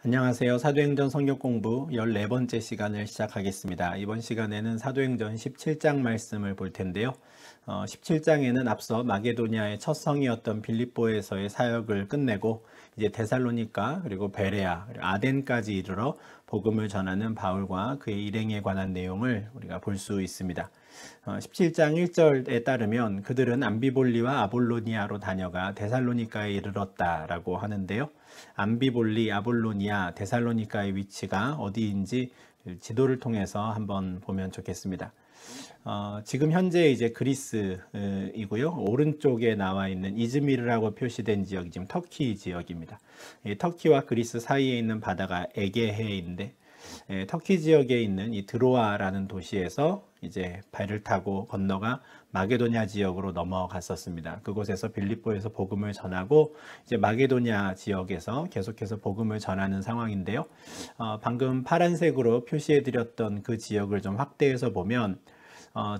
안녕하세요. 사도행전 성경 공부 14번째 시간을 시작하겠습니다. 이번 시간에는 사도행전 17장 말씀을 볼 텐데요. 17장에는 앞서 마게도니아의 첫 성이었던 빌립보에서의 사역을 끝내고 이제 데살로니가 그리고 베레아, 그리고 아덴까지 이르러 복음을 전하는 바울과 그의 일행에 관한 내용을 우리가 볼 수 있습니다. 17장 1절에 따르면 그들은 암비볼리와 아볼로니아로 다녀가 데살로니가에 이르렀다라고 하는데요. 암비볼리, 아볼로니아, 데살로니가의 위치가 어디인지 지도를 통해서 한번 보면 좋겠습니다. 지금 현재 이제 그리스이고요. 오른쪽에 나와 있는 이즈미르라고 표시된 지역이 지금 터키 지역입니다. 터키와 그리스 사이에 있는 바다가 에게해인데 터키 지역에 있는 이 드로아라는 도시에서 이제 배를 타고 건너가 마게도냐 지역으로 넘어갔었습니다. 그곳에서 빌립보에서 복음을 전하고 이제 마게도냐 지역에서 계속해서 복음을 전하는 상황인데요. 방금 파란색으로 표시해 드렸던 그 지역을 좀 확대해서 보면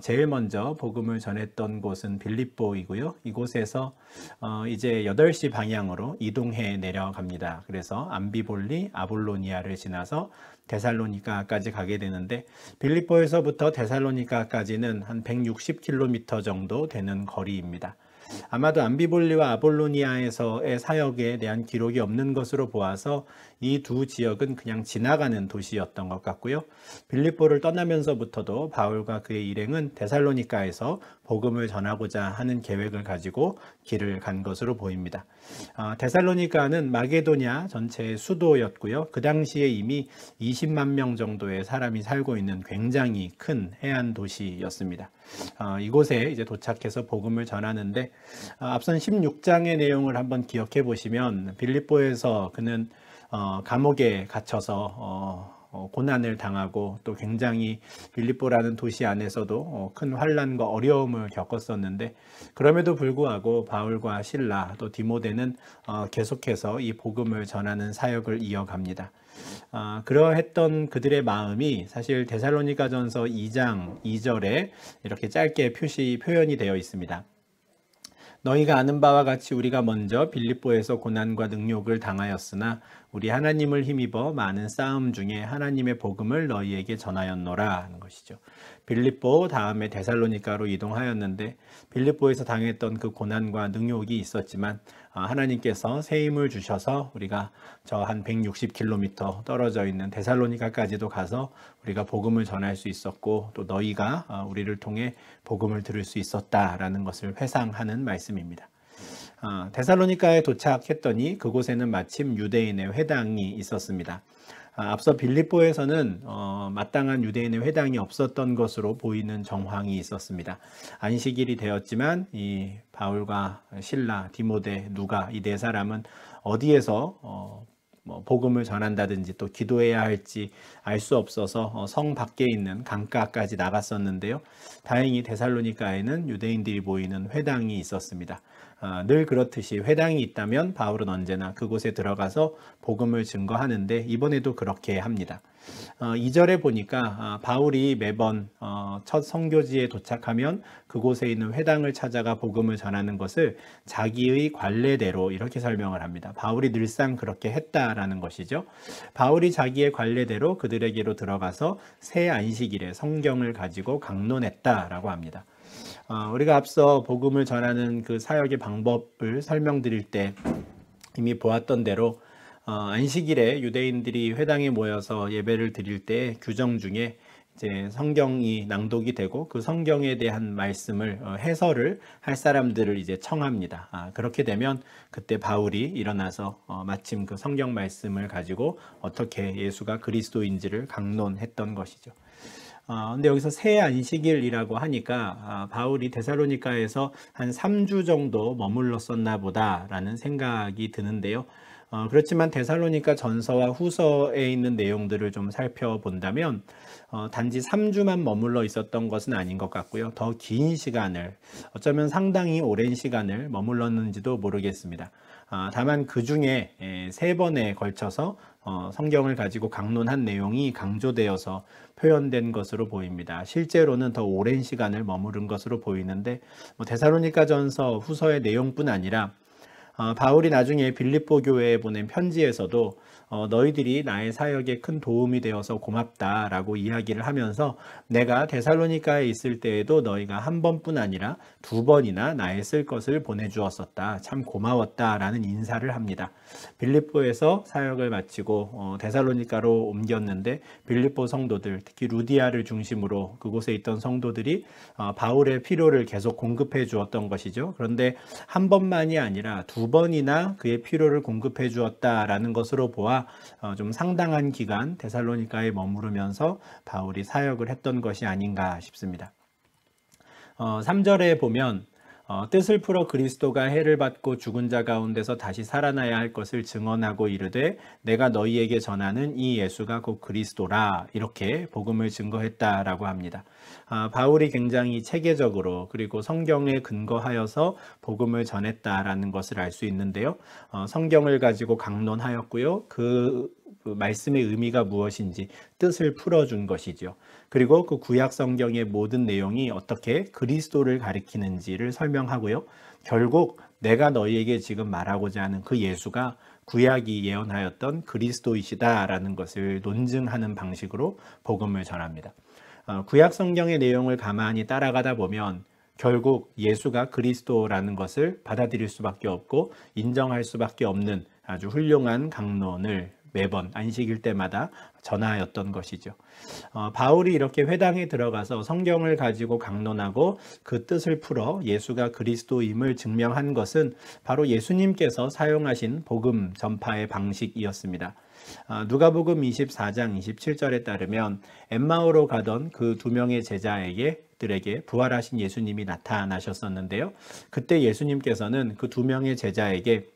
제일 먼저 복음을 전했던 곳은 빌립보이고요. 이곳에서 이제 8시 방향으로 이동해 내려갑니다. 그래서 암비볼리, 아볼로니아를 지나서 데살로니가까지 가게 되는데 빌립보에서부터 데살로니가까지는 한 160km 정도 되는 거리입니다. 아마도 암비볼리와 아볼로니아에서의 사역에 대한 기록이 없는 것으로 보아서 이 두 지역은 그냥 지나가는 도시였던 것 같고요. 빌립보를 떠나면서부터도 바울과 그의 일행은 데살로니가에서 복음을 전하고자 하는 계획을 가지고 길을 간 것으로 보입니다. 데살로니가는 마게도냐 전체의 수도였고요. 그 당시에 이미 20만 명 정도의 사람이 살고 있는 굉장히 큰 해안 도시였습니다. 이곳에 이제 도착해서 복음을 전하는데 앞선 16장의 내용을 한번 기억해 보시면 빌립보에서 그는 감옥에 갇혀서 고난을 당하고 또 굉장히 빌립보라는 도시 안에서도 큰 환난과 어려움을 겪었었는데 그럼에도 불구하고 바울과 실라 또 디모데는 계속해서 이 복음을 전하는 사역을 이어갑니다. 그러했던 그들의 마음이 사실 데살로니가전서 2장 2절에 이렇게 짧게 표현이 되어 있습니다. 너희가 아는 바와 같이 우리가 먼저 빌립보에서 고난과 능욕을 당하였으나 우리 하나님을 힘입어 많은 싸움 중에 하나님의 복음을 너희에게 전하였노라 하는 것이죠. 빌립보 다음에 데살로니가로 이동하였는데 빌립보에서 당했던 그 고난과 능욕이 있었지만 하나님께서 새 힘을 주셔서 우리가 저 한 160km 떨어져 있는 데살로니가까지도 가서 우리가 복음을 전할 수 있었고 또 너희가 우리를 통해 복음을 들을 수 있었다라는 것을 회상하는 말씀입니다. 데살로니가에 도착했더니 그곳에는 마침 유대인의 회당이 있었습니다. 앞서 빌립보에서는 마땅한 유대인의 회당이 없었던 것으로 보이는 정황이 있었습니다. 안식일이 되었지만 이 바울과 실라, 디모데, 누가 이 네 사람은 어디에서 복음을 전한다든지 또 기도해야 할지 알 수 없어서 성 밖에 있는 강가까지 나갔었는데요. 다행히 데살로니가에는 유대인들이 모이는 회당이 있었습니다. 늘 그렇듯이 회당이 있다면 바울은 언제나 그곳에 들어가서 복음을 증거하는데 이번에도 그렇게 합니다. 2절에 보니까 바울이 매번 첫 선교지에 도착하면 그곳에 있는 회당을 찾아가 복음을 전하는 것을 자기의 관례대로 이렇게 설명을 합니다. 바울이 늘상 그렇게 했다라는 것이죠. 바울이 자기의 관례대로 그들에게로 들어가서 새 안식일에 성경을 가지고 강론했다라고 합니다. 우리가 앞서 복음을 전하는 그 사역의 방법을 설명드릴 때 이미 보았던 대로 안식일에 유대인들이 회당에 모여서 예배를 드릴 때 규정 중에 이제 성경이 낭독이 되고 그 성경에 대한 말씀을 해설을 할 사람들을 이제 청합니다. 그렇게 되면 그때 바울이 일어나서 마침 그 성경 말씀을 가지고 어떻게 예수가 그리스도인지를 강론했던 것이죠. 근데 여기서 새 안식일이라고 하니까 바울이 데살로니가에서 한 3주 정도 머물렀었나 보다라는 생각이 드는데요. 그렇지만 데살로니가 전서와 후서에 있는 내용들을 좀 살펴본다면 단지 3주만 머물러 있었던 것은 아닌 것 같고요. 더 긴 시간을, 어쩌면 상당히 오랜 시간을 머물렀는지도 모르겠습니다. 다만 그 중에 3번에 걸쳐서 성경을 가지고 강론한 내용이 강조되어서 표현된 것으로 보입니다. 실제로는 더 오랜 시간을 머무른 것으로 보이는데 데살로니가전서 후서의 내용뿐 아니라 바울이 나중에 빌립보 교회에 보낸 편지에서도 너희들이 나의 사역에 큰 도움이 되어서 고맙다라고 이야기를 하면서 내가 데살로니가에 있을 때에도 너희가 한 번뿐 아니라 두 번이나 나의 쓸 것을 보내주었었다. 참 고마웠다라는 인사를 합니다. 빌립보에서 사역을 마치고 데살로니가로 옮겼는데 빌립보 성도들, 특히 루디아를 중심으로 그곳에 있던 성도들이 바울의 필요를 계속 공급해 주었던 것이죠. 그런데 한 번만이 아니라 두 번이나 그의 필요를 공급해 주었다라는 것으로 보아 좀 상당한 기간 데살로니가에 머무르면서 바울이 사역을 했던 것이 아닌가 싶습니다. 3절에 보면 뜻을 풀어 그리스도가 해를 받고 죽은 자 가운데서 다시 살아나야 할 것을 증언하고 이르되 내가 너희에게 전하는 이 예수가 곧 그리스도라 이렇게 복음을 증거했다라고 합니다. 바울이 굉장히 체계적으로 그리고 성경에 근거하여서 복음을 전했다라는 것을 알 수 있는데요. 성경을 가지고 강론하였고요. 그 말씀의 의미가 무엇인지 뜻을 풀어준 것이죠. 그리고 그 구약 성경의 모든 내용이 어떻게 그리스도를 가리키는지를 설명하고요. 결국 내가 너희에게 지금 말하고자 하는 그 예수가 구약이 예언하였던 그리스도이시다라는 것을 논증하는 방식으로 복음을 전합니다. 구약 성경의 내용을 가만히 따라가다 보면 결국 예수가 그리스도라는 것을 받아들일 수밖에 없고 인정할 수밖에 없는 아주 훌륭한 강론을 매번 안식일 때마다 전하였던 것이죠. 바울이 이렇게 회당에 들어가서 성경을 가지고 강론하고 그 뜻을 풀어 예수가 그리스도임을 증명한 것은 바로 예수님께서 사용하신 복음 전파의 방식이었습니다. 누가복음 24장 27절에 따르면 엠마오로 가던 그 두 명의 제자들에게 부활하신 예수님이 나타나셨었는데요. 그때 예수님께서는 그 두 명의 제자에게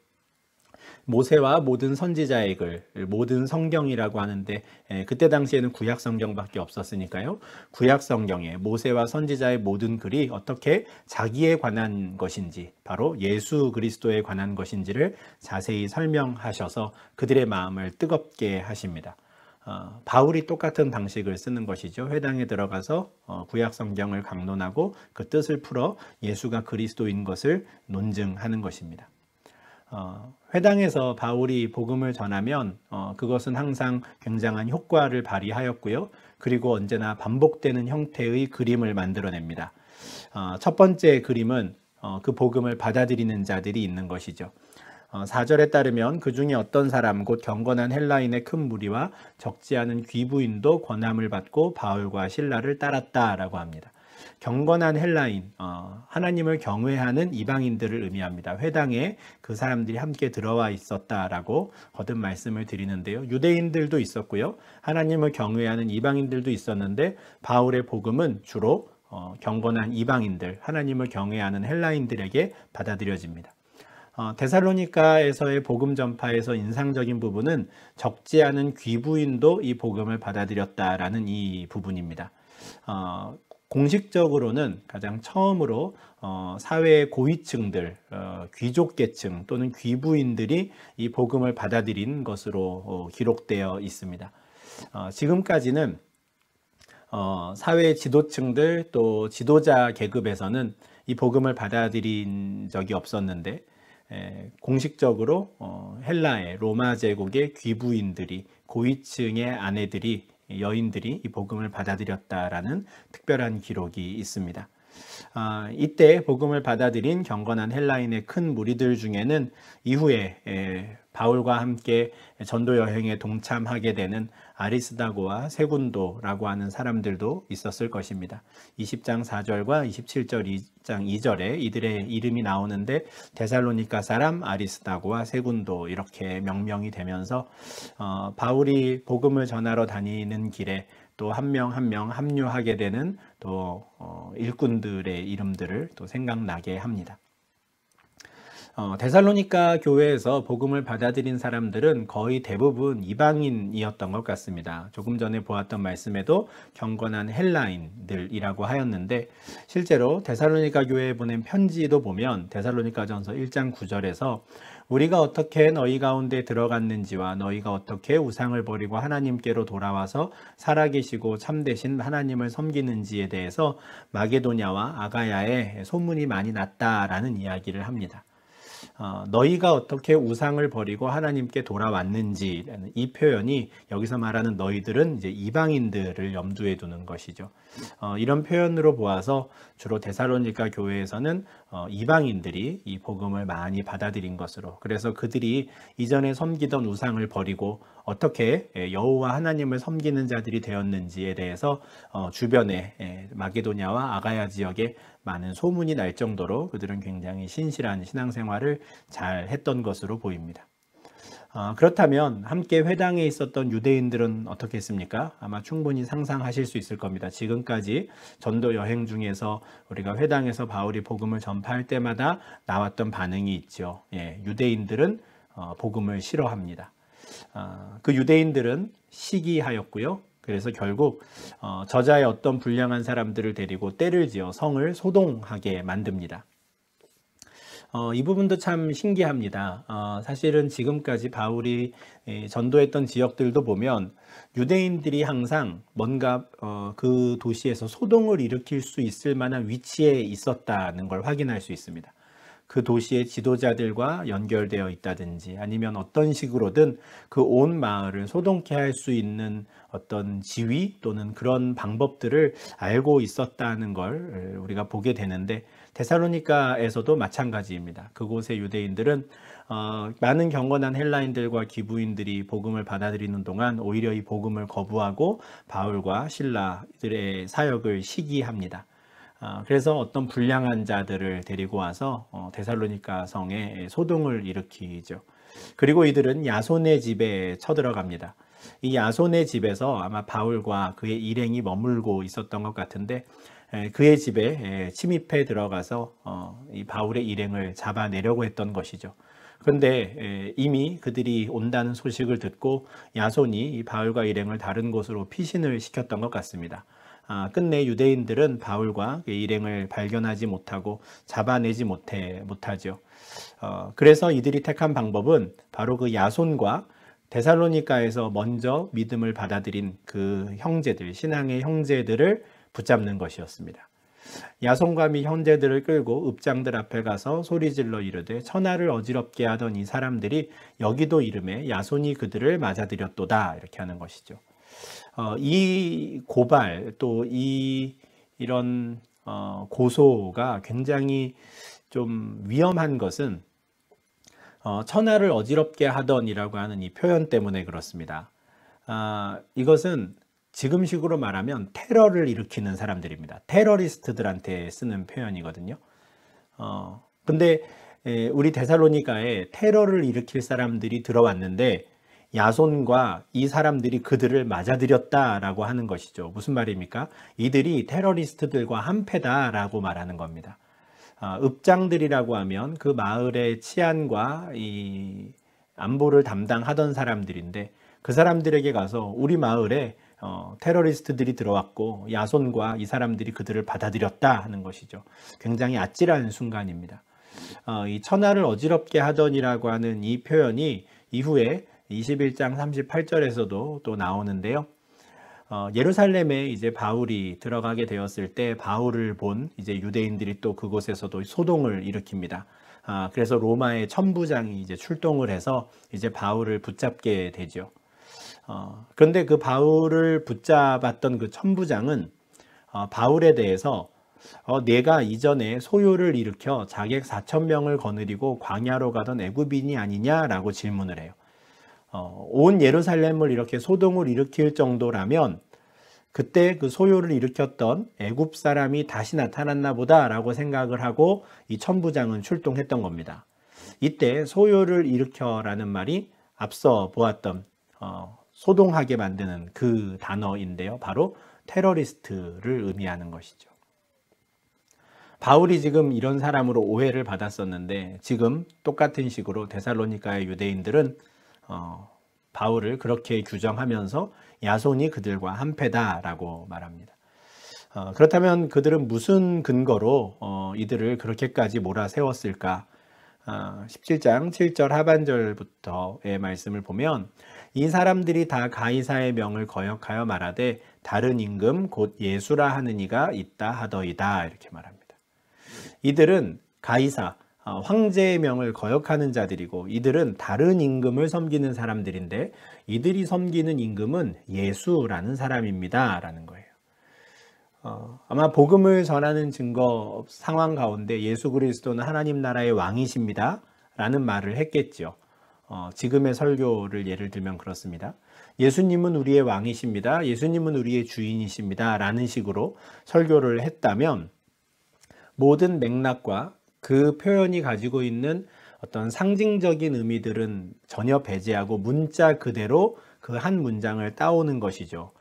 모세와 모든 선지자의 글, 모든 성경이라고 하는데 그때 당시에는 구약 성경밖에 없었으니까요. 구약 성경에 모세와 선지자의 모든 글이 어떻게 자기에 관한 것인지, 바로 예수 그리스도에 관한 것인지를 자세히 설명하셔서 그들의 마음을 뜨겁게 하십니다. 바울이 똑같은 방식을 쓰는 것이죠. 회당에 들어가서 구약 성경을 강론하고 그 뜻을 풀어 예수가 그리스도인 것을 논증하는 것입니다. 회당에서 바울이 복음을 전하면 그것은 항상 굉장한 효과를 발휘하였고요. 그리고 언제나 반복되는 형태의 그림을 만들어냅니다. 첫 번째 그림은 그 복음을 받아들이는 자들이 있는 것이죠. 4절에 따르면 그 중에 어떤 사람 곧 경건한 헬라인의 큰 무리와 적지 않은 귀부인도 권함을 받고 바울과 실라를 따랐다라고 합니다. 경건한 헬라인, 하나님을 경외하는 이방인들을 의미합니다. 회당에 그 사람들이 함께 들어와 있었다라고 거듭 말씀을 드리는데요. 유대인들도 있었고요. 하나님을 경외하는 이방인들도 있었는데 바울의 복음은 주로 경건한 이방인들, 하나님을 경외하는 헬라인들에게 받아들여집니다. 데살로니가에서의 복음 전파에서 인상적인 부분은 적지 않은 귀부인도 이 복음을 받아들였다라는 이 부분입니다. 공식적으로는 가장 처음으로 사회의 고위층들, 귀족계층 또는 귀부인들이 이 복음을 받아들인 것으로 기록되어 있습니다. 지금까지는 사회 지도층들 또 지도자 계급에서는 이 복음을 받아들인 적이 없었는데 공식적으로 헬라의 로마 제국의 귀부인들이 고위층의 아내들이 여인들이 이 복음을 받아들였다라는 특별한 기록이 있습니다. 이때 복음을 받아들인 경건한 헬라인의 큰 무리들 중에는 이후에 바울과 함께 전도 여행에 동참하게 되는 아리스다고와 세군도라고 하는 사람들도 있었을 것입니다. 20장 4절과 27절 2장 2절에 이들의 이름이 나오는데 데살로니가 사람 아리스다고와 세군도 이렇게 명명이 되면서 바울이 복음을 전하러 다니는 길에 또 한 명 한 명 합류하게 되는 또 일꾼들의 이름들을 또 생각나게 합니다. 데살로니가 교회에서 복음을 받아들인 사람들은 거의 대부분 이방인이었던 것 같습니다. 조금 전에 보았던 말씀에도 경건한 헬라인들이라고 하였는데 실제로 데살로니가 교회에 보낸 편지도 보면 데살로니가전서 1장 9절에서 우리가 어떻게 너희 가운데 들어갔는지와 너희가 어떻게 우상을 버리고 하나님께로 돌아와서 살아계시고 참되신 하나님을 섬기는지에 대해서 마게도냐와 아가야에 소문이 많이 났다라는 이야기를 합니다. 너희가 어떻게 우상을 버리고 하나님께 돌아왔는지라는 이 표현이 여기서 말하는 너희들은 이제 이방인들을 염두에 두는 것이죠. 이런 표현으로 보아서 주로 데살로니가 교회에서는 이방인들이 이 복음을 많이 받아들인 것으로, 그래서 그들이 이전에 섬기던 우상을 버리고 어떻게 여호와 하나님을 섬기는 자들이 되었는지에 대해서 주변에 마게도냐와 아가야 지역에 많은 소문이 날 정도로 그들은 굉장히 신실한 신앙생활을 잘 했던 것으로 보입니다. 그렇다면 함께 회당에 있었던 유대인들은 어떻게 했습니까? 아마 충분히 상상하실 수 있을 겁니다. 지금까지 전도 여행 중에서 우리가 회당에서 바울이 복음을 전파할 때마다 나왔던 반응이 있죠. 유대인들은 복음을 싫어합니다. 그 유대인들은 시기하였고요. 그래서 결국 저자의 어떤 불량한 사람들을 데리고 떼를 지어 성을 소동하게 만듭니다. 이 부분도 참 신기합니다. 사실은 지금까지 바울이 전도했던 지역들도 보면 유대인들이 항상 뭔가 그 도시에서 소동을 일으킬 수 있을 만한 위치에 있었다는 걸 확인할 수 있습니다. 그 도시의 지도자들과 연결되어 있다든지 아니면 어떤 식으로든 그 온 마을을 소동케 할 수 있는 어떤 지위 또는 그런 방법들을 알고 있었다는 걸 우리가 보게 되는데, 데살로니가에서도 마찬가지입니다. 그곳의 유대인들은 많은 경건한 헬라인들과 기부인들이 복음을 받아들이는 동안 오히려 이 복음을 거부하고 바울과 실라들의 사역을 시기합니다. 그래서 어떤 불량한 자들을 데리고 와서 데살로니가 성에 소동을 일으키죠. 그리고 이들은 야손의 집에 쳐들어갑니다. 이 야손의 집에서 아마 바울과 그의 일행이 머물고 있었던 것 같은데, 그의 집에 침입해 들어가서 이 바울의 일행을 잡아내려고 했던 것이죠. 그런데 이미 그들이 온다는 소식을 듣고 야손이 이 바울과 일행을 다른 곳으로 피신을 시켰던 것 같습니다. 끝내 유대인들은 바울과 일행을 발견하지 못하고 잡아내지 못하죠. 그래서 이들이 택한 방법은 바로 그 야손과 데살로니가에서 먼저 믿음을 받아들인 그 형제들, 신앙의 형제들을 붙잡는 것이었습니다. 야손과 및 형제들을 끌고 읍장들 앞에 가서 소리질러 이르되 천하를 어지럽게 하던 이 사람들이 여기도 이름에 야손이 그들을 맞아들였도다, 이렇게 하는 것이죠. 이 고발 또 이런 고소가 굉장히 좀 위험한 것은 천하를 어지럽게 하던이라고 하는 이 표현 때문에 그렇습니다. 이것은 지금식으로 말하면 테러를 일으키는 사람들입니다. 테러리스트들한테 쓰는 표현이거든요. 근데 우리 데살로니가에 테러를 일으킬 사람들이 들어왔는데 야손과 이 사람들이 그들을 맞아들였다라고 하는 것이죠. 무슨 말입니까? 이들이 테러리스트들과 한패다라고 말하는 겁니다. 읍장들이라고 하면 그 마을의 치안과 이 안보를 담당하던 사람들인데, 그 사람들에게 가서 우리 마을에 테러리스트들이 들어왔고 야손과 이 사람들이 그들을 받아들였다 하는 것이죠. 굉장히 아찔한 순간입니다. 이 천하를 어지럽게 하던이라고 하는 이 표현이 이후에 21장 38절에서도 또 나오는데요. 예루살렘에 이제 바울이 들어가게 되었을 때 바울을 본 이제 유대인들이 또 그곳에서도 소동을 일으킵니다. 그래서 로마의 천부장이 이제 출동을 해서 이제 바울을 붙잡게 되죠. 그런데 그 바울을 붙잡았던 그 천부장은 바울에 대해서 내가 이전에 소요를 일으켜 자객 4,000명을 거느리고 광야로 가던 애굽인이 아니냐라고 질문을 해요. 온 예루살렘을 이렇게 소동을 일으킬 정도라면 그때 그 소요를 일으켰던 애굽 사람이 다시 나타났나 보다라고 생각을 하고 이 천부장은 출동했던 겁니다. 이때 소요를 일으켜라는 말이 앞서 보았던 소동하게 만드는 그 단어인데요. 바로 테러리스트를 의미하는 것이죠. 바울이 지금 이런 사람으로 오해를 받았었는데 지금 똑같은 식으로 데살로니가의 유대인들은 바울을 그렇게 규정하면서 야손이 그들과 한패다라고 말합니다. 그렇다면 그들은 무슨 근거로 이들을 그렇게까지 몰아세웠을까? 17장 7절 하반절부터의 말씀을 보면 이 사람들이 다 가이사의 명을 거역하여 말하되 다른 임금 곧 예수라 하는 이가 있다 하더이다, 이렇게 말합니다. 이들은 가이사, 황제의 명을 거역하는 자들이고 이들은 다른 임금을 섬기는 사람들인데 이들이 섬기는 임금은 예수라는 사람입니다 라는 거예요. 아마 복음을 전하는 증거 상황 가운데 예수 그리스도는 하나님 나라의 왕이십니다 라는 말을 했겠죠. 지금의 설교를 예를 들면 그렇습니다. 예수님은 우리의 왕이십니다. 예수님은 우리의 주인이십니다 라는 식으로 설교를 했다면 모든 맥락과 그 표현이 가지고 있는 어떤 상징적인 의미들은 전혀 배제하고 문자 그대로 그 한 문장을 따오는 것이죠.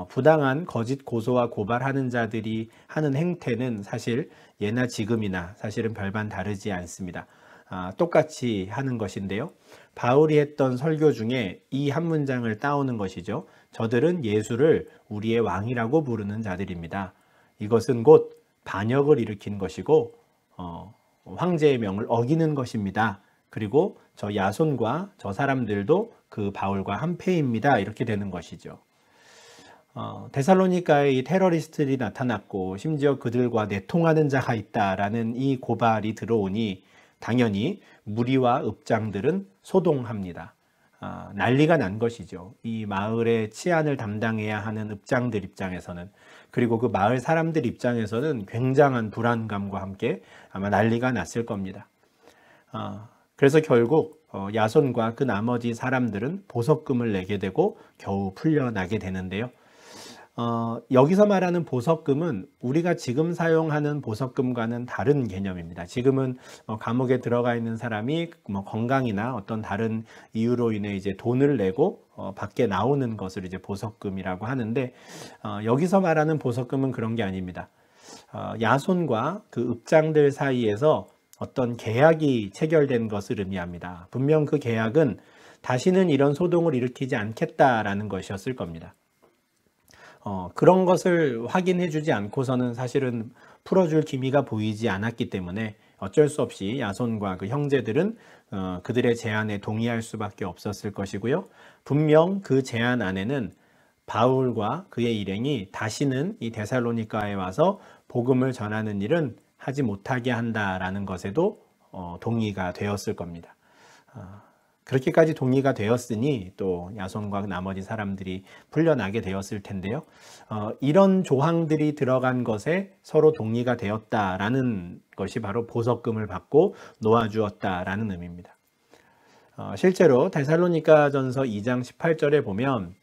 부당한 거짓 고소와 고발하는 자들이 하는 행태는 사실 예나 지금이나 사실은 별반 다르지 않습니다. 똑같이 하는 것인데요. 바울이 했던 설교 중에 이 한 문장을 따오는 것이죠. 저들은 예수를 우리의 왕이라고 부르는 자들입니다. 이것은 곧 반역을 일으킨 것이고 황제의 명을 어기는 것입니다. 그리고 저 야손과 저 사람들도 그 바울과 한패입니다. 이렇게 되는 것이죠. 데살로니가에 이 테러리스트들이 나타났고 심지어 그들과 내통하는 자가 있다라는 이 고발이 들어오니 당연히 무리와 읍장들은 소동합니다. 난리가 난 것이죠. 이 마을의 치안을 담당해야 하는 읍장들 입장에서는, 그리고 그 마을 사람들 입장에서는 굉장한 불안감과 함께 아마 난리가 났을 겁니다. 그래서 결국 야손과 그 나머지 사람들은 보석금을 내게 되고 겨우 풀려나게 되는데요. 여기서 말하는 보석금은 우리가 지금 사용하는 보석금과는 다른 개념입니다. 지금은 감옥에 들어가 있는 사람이 건강이나 어떤 다른 이유로 인해 이제 돈을 내고 밖에 나오는 것을 이제 보석금이라고 하는데, 여기서 말하는 보석금은 그런 게 아닙니다. 야손과 그 읍장들 사이에서 어떤 계약이 체결된 것을 의미합니다. 분명 그 계약은 다시는 이런 소동을 일으키지 않겠다라는 것이었을 겁니다. 그런 것을 확인해 주지 않고서는 사실은 풀어줄 기미가 보이지 않았기 때문에 어쩔 수 없이 야손과 그 형제들은 그들의 제안에 동의할 수밖에 없었을 것이고요. 분명 그 제안 안에는 바울과 그의 일행이 다시는 이 데살로니가에 와서 복음을 전하는 일은 하지 못하게 한다라는 것에도 동의가 되었을 겁니다. 그렇게까지 동의가 되었으니 또 야손과 나머지 사람들이 풀려나게 되었을 텐데요. 이런 조항들이 들어간 것에 서로 동의가 되었다라는 것이 바로 보석금을 받고 놓아주었다라는 의미입니다. 실제로 데살로니가전서 2장 18절에 보면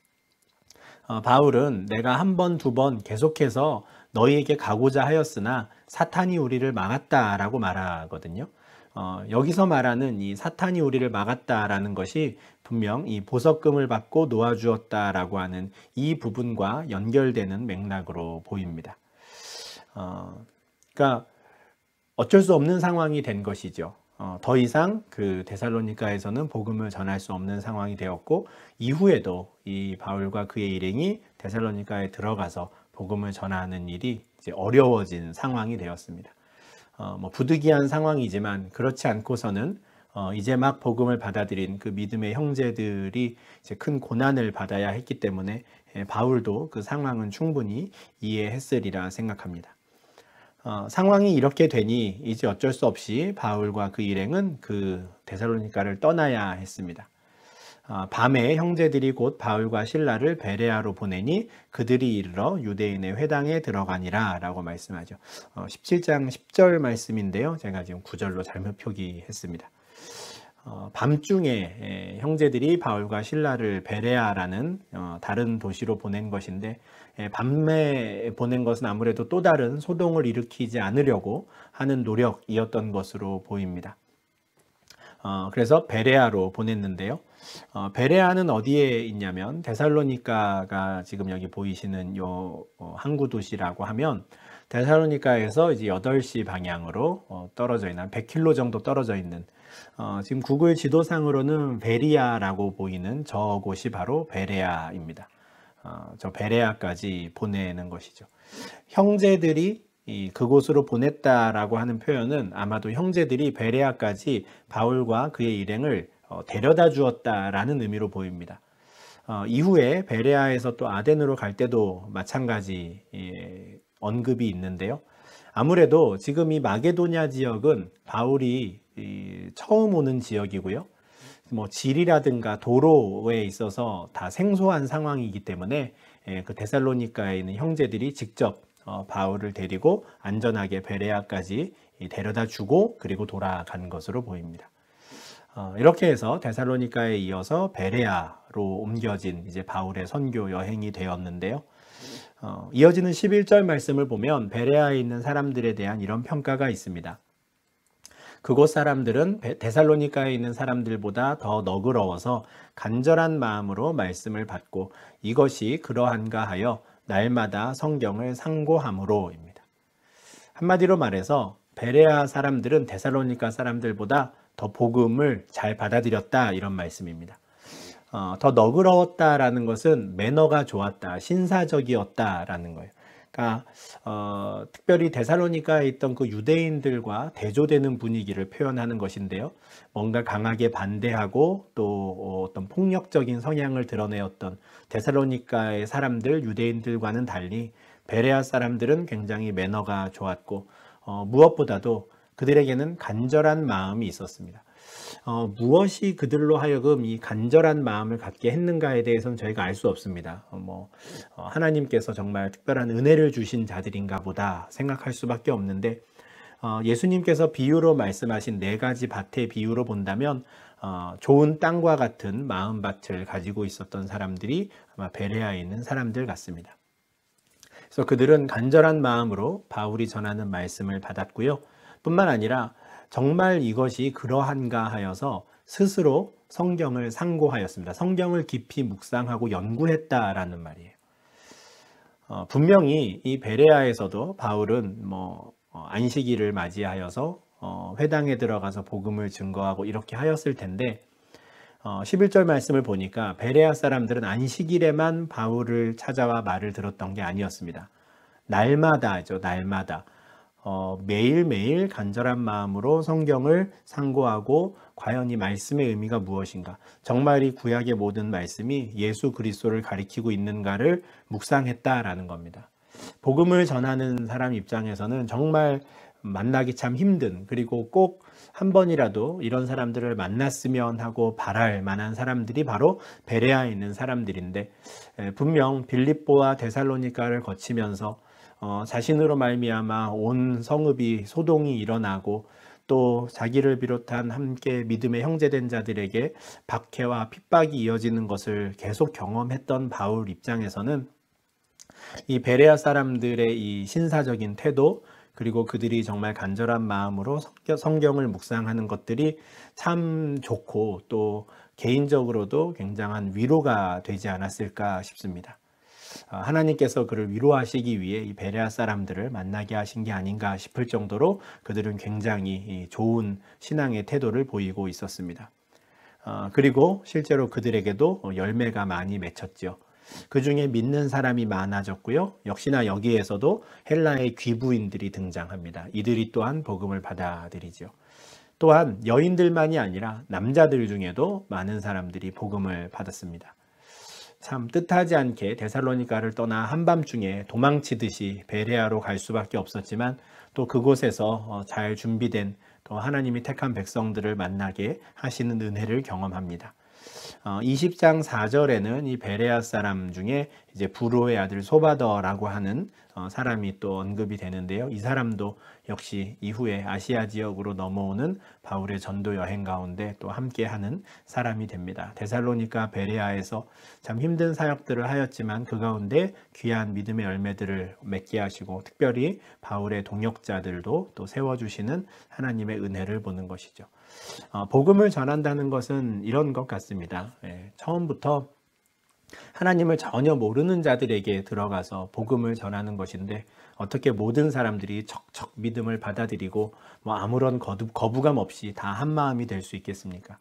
바울은 내가 한 번, 두 번 계속해서 너희에게 가고자 하였으나 사탄이 우리를 막았다라고 말하거든요. 여기서 말하는 이 사탄이 우리를 막았다라는 것이 분명 이 보석금을 받고 놓아주었다라고 하는 이 부분과 연결되는 맥락으로 보입니다. 그러니까 어쩔 수 없는 상황이 된 것이죠. 더 이상 그 데살로니가에서는 복음을 전할 수 없는 상황이 되었고, 이후에도 이 바울과 그의 일행이 데살로니가에 들어가서 복음을 전하는 일이 이제 어려워진 상황이 되었습니다. 부득이한 상황이지만 그렇지 않고서는 이제 막 복음을 받아들인 그 믿음의 형제들이 이제 큰 고난을 받아야 했기 때문에 바울도 그 상황은 충분히 이해했으리라 생각합니다. 상황이 이렇게 되니 이제 어쩔 수 없이 바울과 그 일행은 그 데살로니가를 떠나야 했습니다. 밤에 형제들이 곧 바울과 실라를 베레아로 보내니 그들이 이르러 유대인의 회당에 들어가니라 라고 말씀하죠. 17장 10절 말씀인데요. 제가 지금 9절로 잘못 표기했습니다. 밤중에 형제들이 바울과 실라를 베레아라는 다른 도시로 보낸 것인데, 밤에 보낸 것은 아무래도 또 다른 소동을 일으키지 않으려고 하는 노력이었던 것으로 보입니다. 그래서 베레아로 보냈는데요. 베레아는 어디에 있냐면 데살로니가가 지금 여기 보이시는 요 항구 도시라고 하면 데살로니가에서 이제 8시 방향으로 떨어져 있는 100km 정도 떨어져 있는, 지금 구글 지도상으로는 베리아라고 보이는 저곳이 바로 베레아입니다. 저 베레아까지 보내는 것이죠. 형제들이 그곳으로 보냈다라고 하는 표현은 아마도 형제들이 베레아까지 바울과 그의 일행을 데려다 주었다라는 의미로 보입니다. 이후에 베레아에서 또 아덴으로 갈 때도 마찬가지 언급이 있는데요. 아무래도 지금 이 마게도냐 지역은 바울이 처음 오는 지역이고요. 뭐 질이라든가 도로에 있어서 다 생소한 상황이기 때문에 그 데살로니가에 있는 형제들이 직접 바울을 데리고 안전하게 베레아까지 데려다 주고 그리고 돌아간 것으로 보입니다. 이렇게 해서 데살로니가에 이어서 베레아로 옮겨진 이제 바울의 선교 여행이 되었는데요. 이어지는 11절 말씀을 보면 베레아에 있는 사람들에 대한 이런 평가가 있습니다. 그곳 사람들은 데살로니가에 있는 사람들보다 더 너그러워서 간절한 마음으로 말씀을 받고 이것이 그러한가 하여 날마다 성경을 상고함으로입니다. 한마디로 말해서 베레아 사람들은 데살로니가 사람들보다 더 복음을 잘 받아들였다 이런 말씀입니다. 더 너그러웠다라는 것은 매너가 좋았다, 신사적이었다라는 거예요. 그러니까 특별히 데살로니가에 있던 그 유대인들과 대조되는 분위기를 표현하는 것인데요. 뭔가 강하게 반대하고 또 어떤 폭력적인 성향을 드러내었던 데살로니가의 사람들, 유대인들과는 달리 베레아 사람들은 굉장히 매너가 좋았고 무엇보다도 그들에게는 간절한 마음이 있었습니다. 무엇이 그들로 하여금 이 간절한 마음을 갖게 했는가에 대해서는 저희가 알 수 없습니다. 하나님께서 정말 특별한 은혜를 주신 자들인가 보다 생각할 수밖에 없는데 예수님께서 비유로 말씀하신 4가지 밭의 비유로 본다면 좋은 땅과 같은 마음밭을 가지고 있었던 사람들이 아마 베레아에 있는 사람들 같습니다. 그래서 그들은 간절한 마음으로 바울이 전하는 말씀을 받았고요. 뿐만 아니라 정말 이것이 그러한가 하여서 스스로 성경을 상고하였습니다. 성경을 깊이 묵상하고 연구했다라는 말이에요. 분명히 이 베레아에서도 바울은 안식일을 맞이하여서 회당에 들어가서 복음을 증거하고 이렇게 하였을 텐데 11절 말씀을 보니까 베레아 사람들은 안식일에만 바울을 찾아와 말을 들었던 게 아니었습니다. 날마다죠, 날마다. 매일매일 간절한 마음으로 성경을 상고하고 과연 이 말씀의 의미가 무엇인가, 정말 이 구약의 모든 말씀이 예수 그리스도를 가리키고 있는가를 묵상했다라는 겁니다. 복음을 전하는 사람 입장에서는 정말 만나기 참 힘든, 그리고 꼭 한 번이라도 이런 사람들을 만났으면 하고 바랄 만한 사람들이 바로 베레아에 있는 사람들인데 분명 빌립보와 데살로니가를 거치면서 자신으로 말미암아 온 성읍이 소동이 일어나고 또 자기를 비롯한 함께 믿음의 형제된 자들에게 박해와 핍박이 이어지는 것을 계속 경험했던 바울 입장에서는 이 베레아 사람들의 이 신사적인 태도, 그리고 그들이 정말 간절한 마음으로 성경을 묵상하는 것들이 참 좋고 또 개인적으로도 굉장한 위로가 되지 않았을까 싶습니다. 하나님께서 그를 위로하시기 위해 이 베레아 사람들을 만나게 하신 게 아닌가 싶을 정도로 그들은 굉장히 좋은 신앙의 태도를 보이고 있었습니다. 그리고 실제로 그들에게도 열매가 많이 맺혔죠. 그 중에 믿는 사람이 많아졌고요. 역시나 여기에서도 헬라의 귀부인들이 등장합니다. 이들이 또한 복음을 받아들이죠. 또한 여인들만이 아니라 남자들 중에도 많은 사람들이 복음을 받았습니다. 참 뜻하지 않게 데살로니가를 떠나 한밤중에 도망치듯이 베레아로 갈 수밖에 없었지만 또 그곳에서 잘 준비된 또 하나님이 택한 백성들을 만나게 하시는 은혜를 경험합니다. 20장 4절에는 이 베레아 사람 중에 이제 부로의 아들 소바더라고 하는 사람이 또 언급이 되는데요. 이 사람도 역시 이후에 아시아 지역으로 넘어오는 바울의 전도 여행 가운데 또 함께하는 사람이 됩니다. 데살로니가 베레아에서 참 힘든 사역들을 하였지만 그 가운데 귀한 믿음의 열매들을 맺게 하시고 특별히 바울의 동역자들도 또 세워주시는 하나님의 은혜를 보는 것이죠. 복음을 전한다는 것은 이런 것 같습니다. 처음부터 하나님을 전혀 모르는 자들에게 들어가서 복음을 전하는 것인데 어떻게 모든 사람들이 척척 믿음을 받아들이고 아무런 거부감 없이 다 한마음이 될 수 있겠습니까?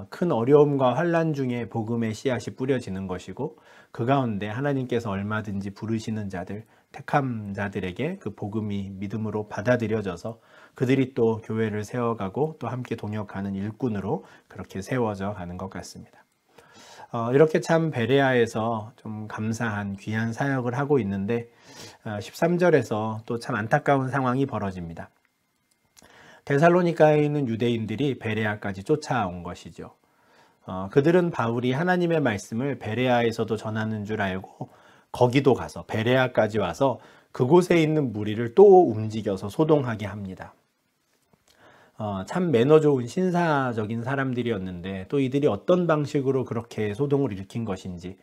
큰 어려움과 환난 중에 복음의 씨앗이 뿌려지는 것이고 그 가운데 하나님께서 얼마든지 부르시는 자들, 택한 자들에게 그 복음이 믿음으로 받아들여져서 그들이 또 교회를 세워가고 또 함께 동역하는 일꾼으로 그렇게 세워져 가는 것 같습니다. 이렇게 참 베레아에서 좀 감사한 귀한 사역을 하고 있는데 13절에서 또 참 안타까운 상황이 벌어집니다. 데살로니가에 있는 유대인들이 베레아까지 쫓아온 것이죠. 그들은 바울이 하나님의 말씀을 베레아에서도 전하는 줄 알고 거기도 가서 베레아까지 와서 그곳에 있는 무리를 또 움직여서 소동하게 합니다. 참 매너 좋은 신사적인 사람들이었는데 또 이들이 어떤 방식으로 그렇게 소동을 일으킨 것인지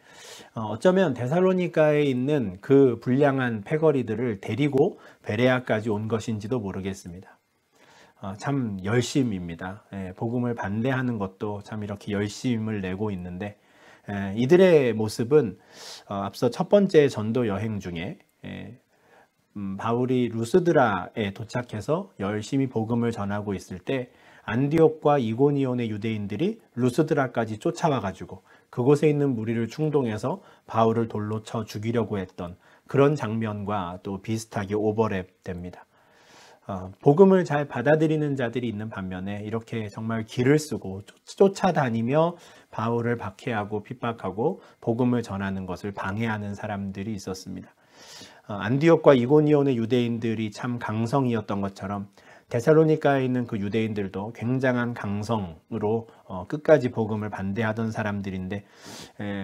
어쩌면 데살로니가에 있는 그 불량한 패거리들을 데리고 베레아까지 온 것인지도 모르겠습니다. 참 열심입니다. 복음을 반대하는 것도 참 이렇게 열심을 내고 있는데 이들의 모습은 앞서 첫 번째 전도 여행 중에 바울이 루스드라에 도착해서 열심히 복음을 전하고 있을 때 안디옥과 이고니온의 유대인들이 루스드라까지 쫓아와 가지고 그곳에 있는 무리를 충동해서 바울을 돌로 쳐 죽이려고 했던 그런 장면과 또 비슷하게 오버랩됩니다. 복음을 잘 받아들이는 자들이 있는 반면에 이렇게 정말 길을 쓰고 쫓아다니며 바울을 박해하고 핍박하고 복음을 전하는 것을 방해하는 사람들이 있었습니다. 안디옥과 이고니온의 유대인들이 참 강성이었던 것처럼 데살로니가에 있는 그 유대인들도 굉장한 강성으로 끝까지 복음을 반대하던 사람들인데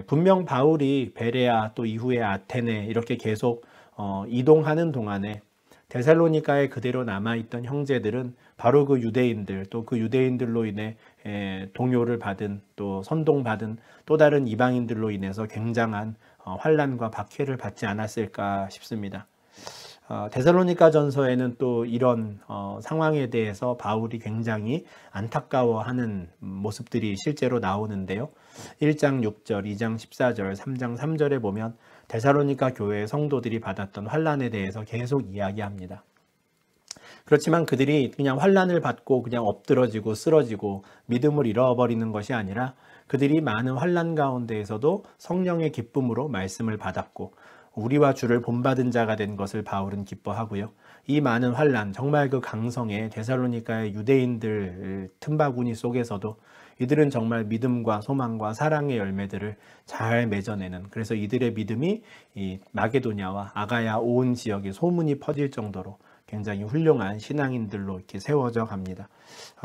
분명 바울이 베레아 또 이후에 아테네 이렇게 계속 이동하는 동안에 데살로니가에 그대로 남아있던 형제들은 바로 그 유대인들 또 그 유대인들로 인해 동요를 받은 또 선동받은 또 다른 이방인들로 인해서 굉장한 환난과 박해를 받지 않았을까 싶습니다. 데살로니가 전서에는 또 이런 상황에 대해서 바울이 굉장히 안타까워하는 모습들이 실제로 나오는데요. 1장 6절, 2장 14절, 3장 3절에 보면 데살로니가 교회의 성도들이 받았던 환난에 대해서 계속 이야기합니다. 그렇지만 그들이 그냥 환난을 받고 그냥 엎드러지고 쓰러지고 믿음을 잃어버리는 것이 아니라 그들이 많은 환난 가운데에서도 성령의 기쁨으로 말씀을 받았고 우리와 주를 본받은 자가 된 것을 바울은 기뻐하고요. 이 많은 환난, 정말 그 강성의 데살로니가의 유대인들 틈바구니 속에서도 이들은 정말 믿음과 소망과 사랑의 열매들을 잘 맺어내는, 그래서 이들의 믿음이 이 마게도냐와 아가야 온 지역에 소문이 퍼질 정도로 굉장히 훌륭한 신앙인들로 이렇게 세워져 갑니다.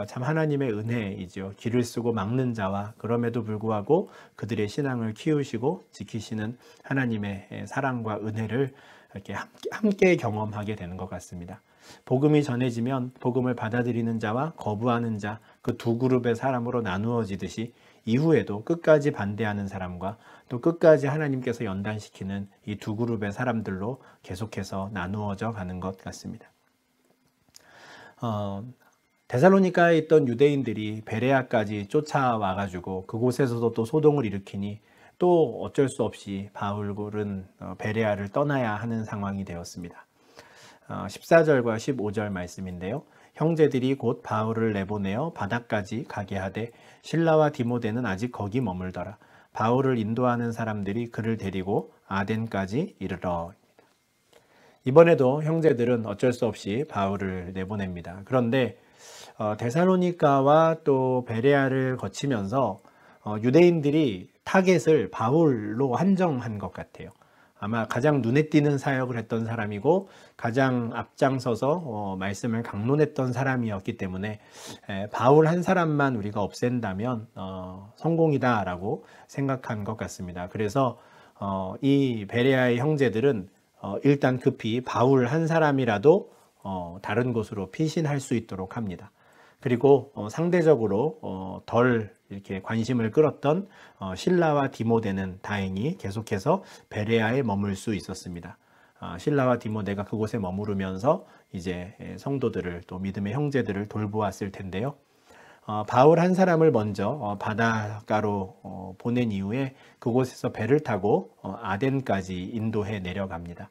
참 하나님의 은혜이죠. 길을 쓰고 막는 자와 그럼에도 불구하고 그들의 신앙을 키우시고 지키시는 하나님의 사랑과 은혜를 이렇게 함께 경험하게 되는 것 같습니다. 복음이 전해지면 복음을 받아들이는 자와 거부하는 자, 그 두 그룹의 사람으로 나누어지듯이 이후에도 끝까지 반대하는 사람과 또 끝까지 하나님께서 연단시키는 이 두 그룹의 사람들로 계속해서 나누어져 가는 것 같습니다. 데살로니가에 있던 유대인들이 베레아까지 쫓아와 가지고 그곳에서도 또 소동을 일으키니 또 어쩔 수 없이 바울은 베레아를 떠나야 하는 상황이 되었습니다. 14절과 15절 말씀인데요. 형제들이 곧 바울을 내보내어 바다까지 가게 하되 실라와 디모데는 아직 거기 머물더라. 바울을 인도하는 사람들이 그를 데리고 아덴까지 이르러. 이번에도 형제들은 어쩔 수 없이 바울을 내보냅니다. 그런데 데살로니가와 또 베레아를 거치면서 유대인들이 타겟을 바울로 한정한 것 같아요. 아마 가장 눈에 띄는 사역을 했던 사람이고 가장 앞장서서 말씀을 강론했던 사람이었기 때문에 바울 한 사람만 우리가 없앤다면 성공이다라고 생각한 것 같습니다. 그래서 이 베레아의 형제들은 일단 급히 바울 한 사람이라도 다른 곳으로 피신할 수 있도록 합니다. 그리고 상대적으로 덜 이렇게 관심을 끌었던 실라와 디모데는 다행히 계속해서 베레아에 머물 수 있었습니다. 실라와 디모데가 그곳에 머무르면서 이제 성도들을 또 믿음의 형제들을 돌보았을 텐데요. 바울 한 사람을 먼저 바닷가로 보낸 이후에 그곳에서 배를 타고 아덴까지 인도해 내려갑니다.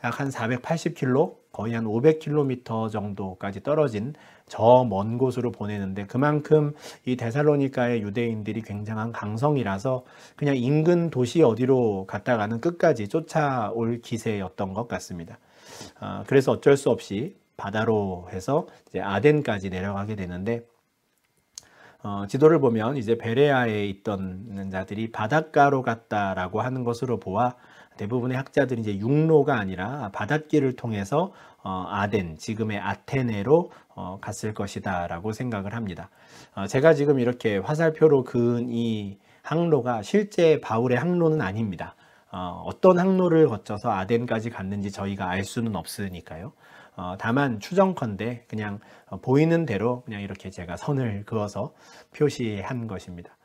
약 한 480km, 거의 한 500km 정도까지 떨어진 저 먼 곳으로 보내는데 그만큼 이 데살로니가의 유대인들이 굉장한 강성이라서 그냥 인근 도시 어디로 갔다가는 끝까지 쫓아올 기세였던 것 같습니다. 그래서 어쩔 수 없이 바다로 해서 이제 아덴까지 내려가게 되는데 지도를 보면 이제 베레아에 있던 자들이 바닷가로 갔다라고 하는 것으로 보아 대부분의 학자들이 이제 육로가 아니라 바닷길을 통해서 아덴, 지금의 아테네로 갔을 것이다라고 생각을 합니다. 제가 지금 이렇게 화살표로 그은 이 항로가 실제 바울의 항로는 아닙니다. 어떤 항로를 거쳐서 아덴까지 갔는지 저희가 알 수는 없으니까요. 다만 추정컨대 그냥 보이는 대로 그냥 이렇게 제가 선을 그어서 표시한 것입니다.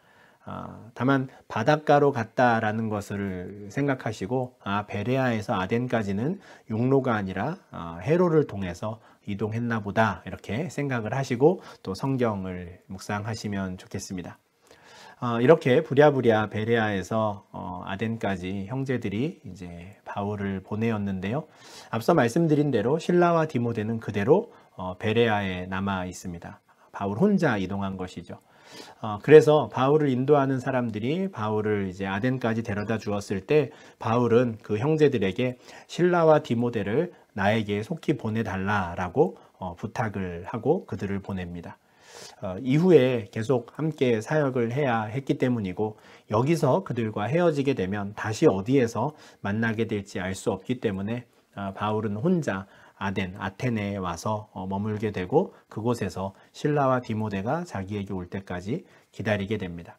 다만 바닷가로 갔다라는 것을 생각하시고 베레아에서 아덴까지는 육로가 아니라 해로를 통해서 이동했나 보다 이렇게 생각을 하시고 또 성경을 묵상하시면 좋겠습니다. 이렇게 부랴부랴 베레아에서 아덴까지 형제들이 이제 바울을 보내었는데요. 앞서 말씀드린 대로 실라와 디모데는 그대로 베레아에 남아 있습니다. 바울 혼자 이동한 것이죠. 그래서 바울을 인도하는 사람들이 바울을 이제 아덴까지 데려다 주었을 때 바울은 그 형제들에게 실라와 디모데를 나에게 속히 보내달라라고 부탁을 하고 그들을 보냅니다. 이후에 계속 함께 사역을 해야 했기 때문이고 여기서 그들과 헤어지게 되면 다시 어디에서 만나게 될지 알 수 없기 때문에 바울은 혼자 아테네에 와서 머물게 되고 그곳에서 실라와 디모데가 자기에게 올 때까지 기다리게 됩니다.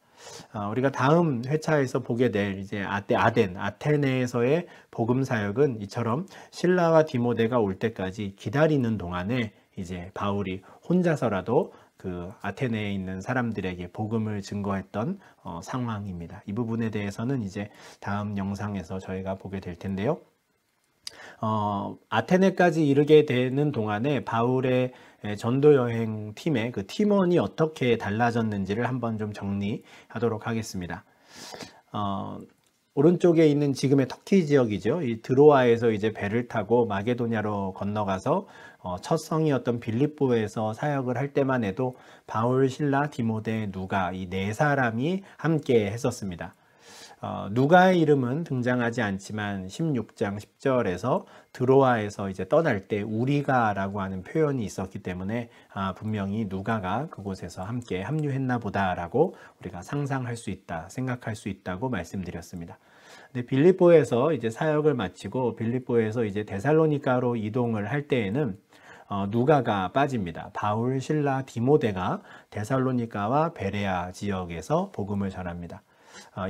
우리가 다음 회차에서 보게 될 이제 아테네에서의 복음 사역은 이처럼 실라와 디모데가 올 때까지 기다리는 동안에 이제 바울이 혼자서라도 그 아테네에 있는 사람들에게 복음을 증거했던 상황입니다. 이 부분에 대해서는 이제 다음 영상에서 저희가 보게 될 텐데요. 아테네까지 이르게 되는 동안에 바울의 전도 여행 팀의 그 팀원이 어떻게 달라졌는지를 한번 좀 정리하도록 하겠습니다. 오른쪽에 있는 지금의 터키 지역이죠. 이 드로아에서 이제 배를 타고 마게도냐로 건너가서 첫 성이었던 빌립보에서 사역을 할 때만 해도 바울, 실라, 디모데, 누가 이 네 사람이 함께 했었습니다. 누가의 이름은 등장하지 않지만 16장 10절에서 드로아에서 이제 떠날 때 우리가라고 하는 표현이 있었기 때문에 분명히 누가가 그곳에서 함께 합류했나 보다라고 우리가 상상할 수 있다, 생각할 수 있다고 말씀드렸습니다. 근데 빌립보에서 이제 사역을 마치고 빌립보에서 이제 데살로니가로 이동을 할 때에는 누가가 빠집니다. 바울, 실라, 디모데가 데살로니가와 베레아 지역에서 복음을 전합니다.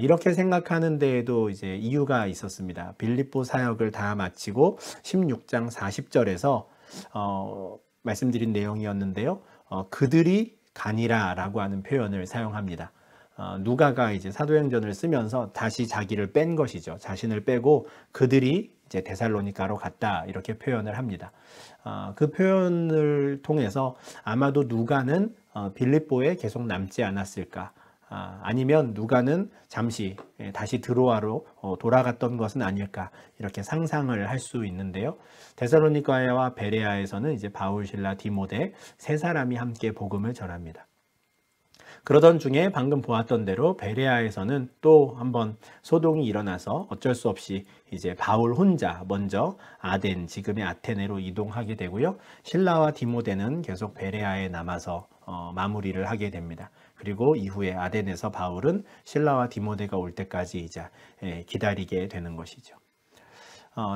이렇게 생각하는 데에도 이제 이유가 있었습니다. 빌립보 사역을 다 마치고 16장 40절에서 말씀드린 내용이었는데요. 그들이 가니라라고 하는 표현을 사용합니다. 누가가 이제 사도행전을 쓰면서 다시 자기를 뺀 것이죠. 자신을 빼고 그들이 이제 데살로니가로 갔다 이렇게 표현을 합니다. 그 표현을 통해서 아마도 누가는 빌립보에 계속 남지 않았을까? 아니면 누가는 잠시 다시 드로아로 돌아갔던 것은 아닐까 이렇게 상상을 할 수 있는데요. 데살로니가와 베레아에서는 이제 바울, 실라, 디모데 세 사람이 함께 복음을 전합니다. 그러던 중에 방금 보았던 대로 베레아에서는 또 한번 소동이 일어나서 어쩔 수 없이 이제 바울 혼자 먼저 아덴, 지금의 아테네로 이동하게 되고요. 실라와 디모데는 계속 베레아에 남아서 마무리를 하게 됩니다. 그리고 이후에 아덴에서 바울은 실라와 디모데가 올 때까지 이제 기다리게 되는 것이죠.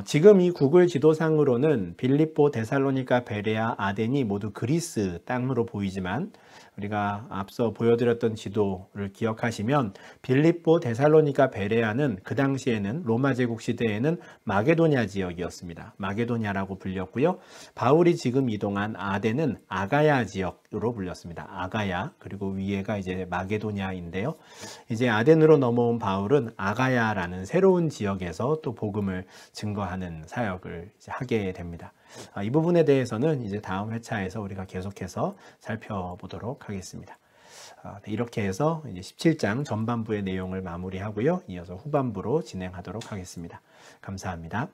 지금 이 구글 지도상으로는 빌립보, 데살로니가, 베레아, 아덴이 모두 그리스 땅으로 보이지만 우리가 앞서 보여드렸던 지도를 기억하시면 빌립보, 데살로니가, 베레아는 그 당시에는 로마 제국 시대에는 마게도냐 지역이었습니다. 마게도냐라고 불렸고요. 바울이 지금 이동한 아덴은 아가야 지역으로 불렸습니다. 아가야, 그리고 위에가 이제 마게도냐인데요. 이제 아덴으로 넘어온 바울은 아가야라는 새로운 지역에서 또 복음을 증거하는 사역을 이제 하게 됩니다. 이 부분에 대해서는 이제 다음 회차에서 우리가 계속해서 살펴보도록 하겠습니다. 이렇게 해서 이제 17장 전반부의 내용을 마무리하고요. 이어서 후반부로 진행하도록 하겠습니다. 감사합니다.